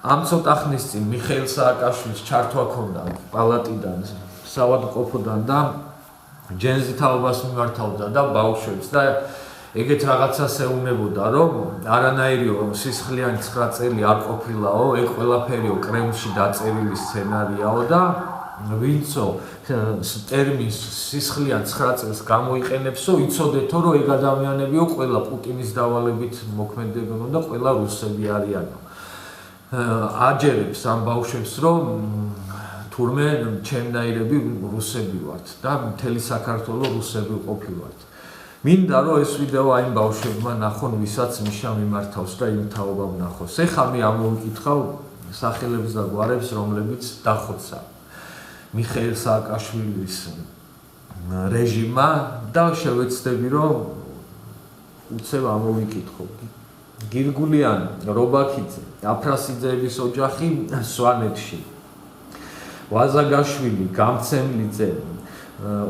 ამ ცოტა ხნის წინ მიხეილ სააკაშვილის ჩართვა ქონდა პალატიდან, საავადმყოფოდან და ჯენზი თაობას მიმართავდა და ბავშვებს და ეგეთ რაღაცას ეუბნებოდა, რომ არანაირი სისხლიანი 9 წელი არ ყოფილაო, ეგ ყველაფერიო კრემლში დაწერილი სცენარიაო და ვინცო ტერმინს სისხლიან 9 წელს გამოიყენებსო, იცოდეთო, რომ ეგ ადამიანებიო ყველა პუტინის დავალებით მოქმედებენ და ყველა რუსები არიანო. აჯერებს ამ ბავშვებს, რომ თურმე ჩემნაირები რუსები ვართ და მთელი საქართველო რუსები ყოფილვართ. მინდა რომ ეს ვიდეო აი იმ ბავშვებმა ნახონ, ვისაც მიშა მიმართავს და იმ თაობამ ნახოს. ეხლა მე ამოვიკითხავ სახელებს და გვარებს, რომლებიც დახოცა მიხეილ სააკაშვილის რეჟიმმა და შევეცდები, რომ უცებ ამოვიკითხო. გირგულიანი, რობაქიძე, აფრასიძეების ოჯახი სვანეთში, ვაზაგაშვილი, გამცემლიძე,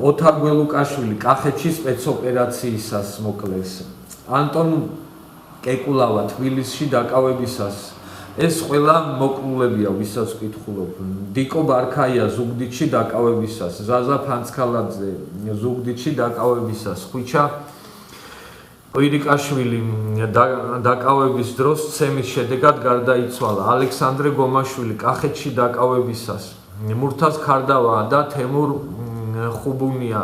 ოთარ გველუკაშვილი კახეთში სპეცოპერაციისას მოკლეს, ანტონ კეკულავა თბილისში დაკავებისას. ეს ყველა მოკლულებია, ვისაც ვკითხულობ. დიკო ბარქაია ზუგდიდში დაკავებისას, ზაზა ფანცქალაძე ზუგდიდში დაკავებისას, ხვიჩა ყვირიკაშვილი დაკავების დროს ცემის შედეგად გარდაიცვალა, ალექსანდრე გომაშვილი კახეთში დაკავებისას, მურთაზ ქარდავა და თემურ ხუბუნია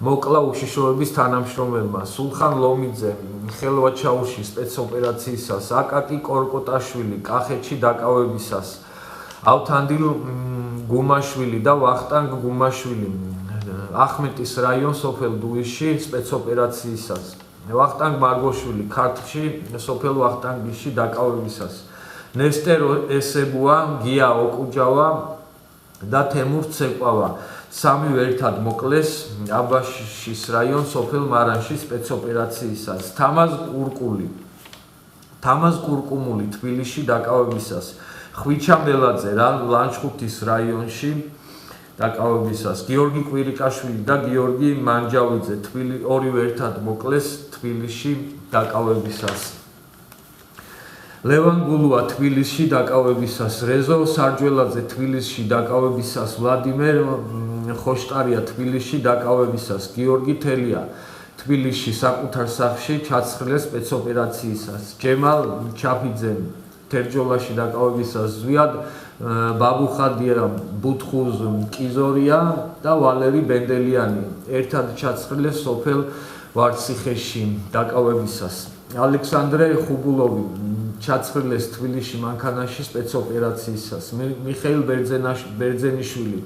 მოკლა უშიშროების თანამშრომელმა, სულხან ლომიძე ხელვაჩაუში სპეცოპერაციისას, აკაკი კორკოტაშვილი კახეთში დაკავებისას, ავთანდილ გუმაშვილი და ვახტანგ გუმაშვილი ახმეტის რაიონ სოფელ დუისში სპეცოპერაციისას, ვახტანგ მარგოშვილი ქართლში სოფელ ვახტანგიში დაკავებისას, ნესტერ ესებუა, გია ოკუჯავა და თემურ ცეკვავა სამივე ერთად მოკლეს აბაშის რაიონ სოფელ მარანში სპეცოპერაციისას, თამაზ კურკუმული თბილისში დაკავებისას, ხვიჩა მელაძე ლანჩხუთის რაიონში დაკავებისას, გიორგი კვირიკაშვილი და გიორგი მანჯავიძე ორივე ერთად მოკლეს თბილისში დაკავებისას, ლევან გულუა თბილისში დაკავებისას, რეზო სარჯველაძე თბილისში დაკავებისას, ვლადიმერ ხოშტარია თბილისში დაკავებისას, გიორგი თელია თბილისში საკუთარ სახლში ჩაცხრილეს სპეცოპერაციისას, ჯემალ ჩაფიძე თერჯოლაში დაკავებისას, ზვიად ბაბუხადია ბუთხუზ კიზორია და ვალერი ბენდელიანი ერთად ჩაცხრილეს სოფელ ვარციხეში დაკავებისას, ალექსანდრე ხუბულოვი ჩაცხრილეს თბილისში მანქანაში სპეცოპერაციისას, მიხეილ ბერძენიშვილი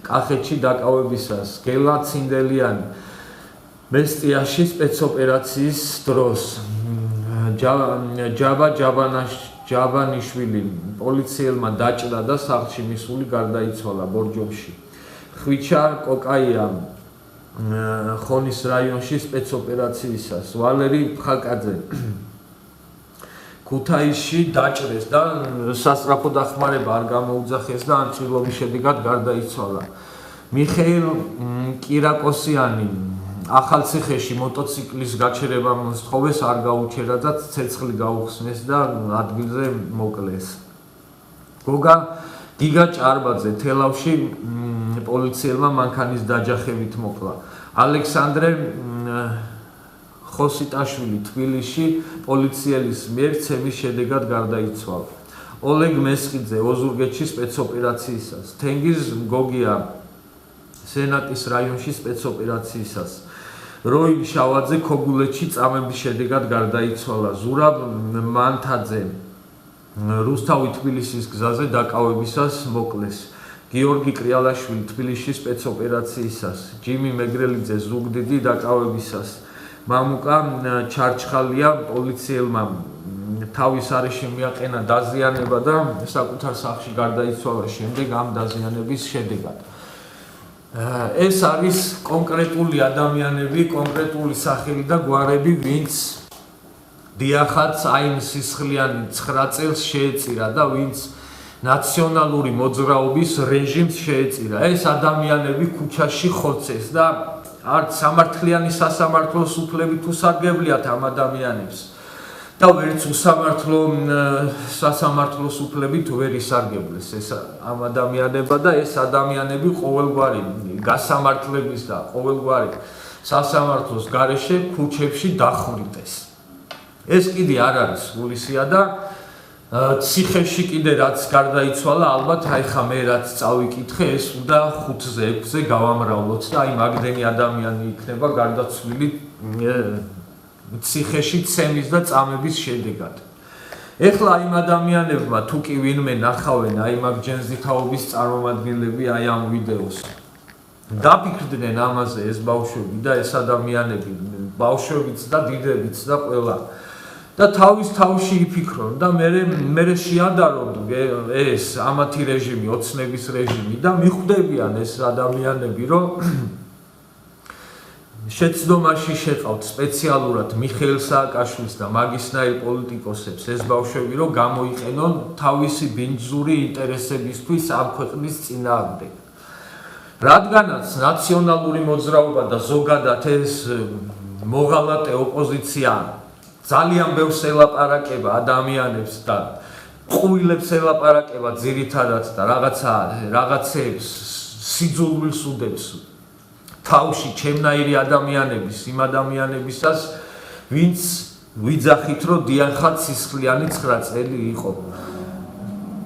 კახეთში დაკავებისას, გელა ცინდელიანი მესტიაში სპეცოპერაციის დროს, ჯაბანიშვილი პოლიციელმა დაჭრა და სახლში მისული გარდაიცვალა ბორჯომში, ხვიჩა კოკაია ხონის რაიონში სპეცოპერაციისას, ვალერი ფხაკაძე ქუთაისში დაჭრეს და სასწრაფო დახმარება არ გამოუძახეს და ამ ჭრილობის შედეგად გარდაიცვალა, მიხეილ კირაკოსიანი ახალციხეში მოტოციკლის გაჩერება მოსთხოვეს, არ გაუჩერა და ცეცხლი გაუხსნეს და ადგილზე მოკლეს, გოგა გიგა ჭარბაძე თელავში პოლიციელმა მანქანის დაჯახებით მოკლა, ალექსანდრე ხოსიტაშვილი თბილისში პოლიციელის მიერ ცემის შედეგად გარდაიცვალა, ოლეგ მესხიძე ოზურგეთში სპეცოპერაციისას, თენგიზ გოგია სენატის რაიონში სპეცოპერაციისას, როი შავაძე ქოგულეთში წამების შედეგად გარდაიცვალა, ზურაბ მანთაძე რუსთავი თბილისის გზაზე დაკავებისას მოკლეს, გიორგი კრიალაშვილი თბილისში სპეცოპერაციისას, ჯიმი მეგრელიძე ზუგდიდი დაკავებისას, მამუკა ჩარჩხალია პოლიციელმა თავის არეში მიაყენა დაზიანება და საკუთარ სახლში გარდაიცვალა შემდეგ ამ დაზიანების შედეგად. ეს არის კონკრეტული ადამიანები, კონკრეტული სახელი და გვარები, ვინც დიახაც აი იმ სისხლიანი 9 წელს შეეწირა და ვინც ნაციონალური მოძრაობის რეჟიმს შეეწირა. ეს ადამიანები ქუჩაში ხოცეს და არც სამართლიანი სასამართლოს უფლები თუ სარგებლიათ ამ ადამიანებს. და ვერც უსამართლო სასამართლოს უფლებით ვერ ისარგებლეს ეს ამ ადამიანება და ეს ადამიანები ყოველგვარი გასამართლების და ყოველგვარი სასამართლოს გარეშე ქუჩებში დახვრიტეს. ეს კიდე არ არის სულისია და ციხეში კიდე რაც გარდაიცვალა, ალბათ აი ხა მე რაც წავიკითხე, ეს უნდა 5-ზე 6-ზე გავამრავლოთ და აი მაგდენი ადამიანი იქნება გარდაცვლილი ციხეში ცემის და წამების შედეგად. ეხლა იმ ადამიანებმა თუ კი ვინმე ნახავენ აი მაგ ჯენზითაობის წარმომადგენლები აი ამ ვიდეოს დაფიქრდნენ ამაზე ეს ბავშვები და ეს ადამიანები, ბავშვებიც და დიდებიც და ყველა და თავის თავში იფიქრონ და მე შეადარონ ეს ამათი რეჟიმი, ოცნების რეჟიმი და მიხვდებიან ეს ადამიანები, რომ შეცდომაში შეყავთ სპეციალურად მიხეილ სააკაშვილის და მაგისნაირ პოლიტიკოსებს ეს ბავშვები, რომ გამოიყენონ თავისი ბინძური ინტერესებისთვის ამ ქვეყნის წინააღმდეგ. რადგანაც ნაციონალური მოძრაობა და ზოგადად ეს მოღალატე ოპოზიცია ძალიან ბევრს ელაპარაკება ადამიანებს და ყვილებს ელაპარაკება ძირითადად და რაღაცეებს სიძულვილს უდებს თავში ჩემნაირი ადამიანების იმ ადამიანებისას ვინც ვიძახით რომ დიახაც სისხლიანი 9 წელი იყო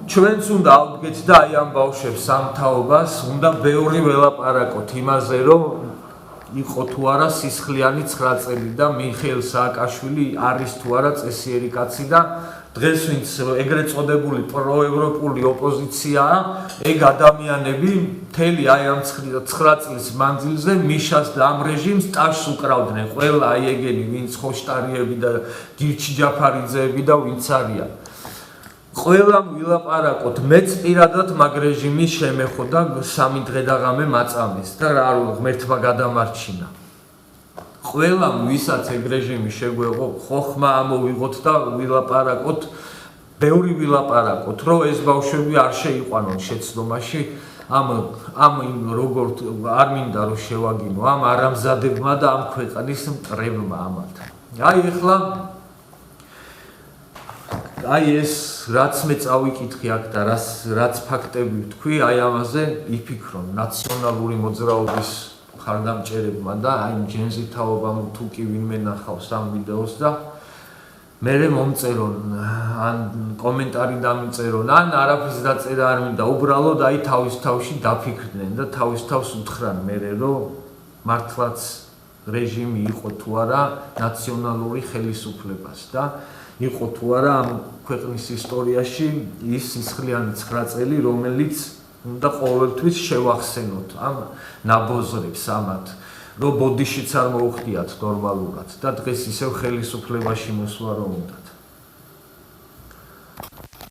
ჩვენც უნდა ავდგეთ და აი ამ ბავშვებს სამთავობას უნდა ბევრი ველაპარაკოთ იმაზე რომ იყო თუ არა სისხლიანი 9 წელი და მიხეილ სააკაშვილი არის თუ არა წესიერი კაცი და დღეს ვინც ეგრეთ წოდებული პროევროპული ოპოზიციაა ეგ ადამიანები მთელი აი ამ 9 წლის მანძილზე მიშას და ამ რეჟიმს ტაშს უკრავდნენ ყველა აი ეგენი ვინც ხოშტარიები და გირჩი ჯაფარიძეები და ვინც არიან ყველამ ვილაპარაკოთ მეც პირადად მაგ რეჟიმის შემეხო და 3 დღე და ღამე მაწამეს და რა რო ღმერთმა გადამარჩინა ყველამ ვისაც ეგ რეჟიმი შეგვეღო ხოხმა ამოვიღოთ და ვილაპარაკოთ ბევრი ვილაპარაკოთ რომ ეს ბავშვები არ შეიყვანონ შეცდომაში ამ როგორ არ მინდა რომ შევაგინო ამ არამზადებმა და ამ ქვეყნის მტრებმა ამათ აი ეხლა აი ეს რაც მე წავიკითხე აქ და რაც ფაქტები ვთქვი აი ამაზე იფიქრონ ნაციონალური მოძრაობის ხარდამჭერებმა და აი ჯენზითაობამ თუ კი ვინმე ნახავს ამ ვიდეოს და მე მომწერონ ან კომენტარი დამიწერონ ან არაფერს დაწერა არ მინდა უბრალოდ აი თავის თავში დაფიქრდნენ და თავის თავს უთხრან მე რომ მართლაც რეჟიმი იყო თუ არა ნაციონალური ხელისუფლებას და იყო თუ არა ამ ქვეყნის ისტორიაში ის სისხლიანი 9 წელი რომელიც უნდა ყოველთვის შევახსენოთ ამ ნაბოზრებს ამათ რომ ბოდიშიც არ მოუხდიათ ნორმალურად და დღეს ისევ ხელისუფლებაში მოსვლა რომ უნდა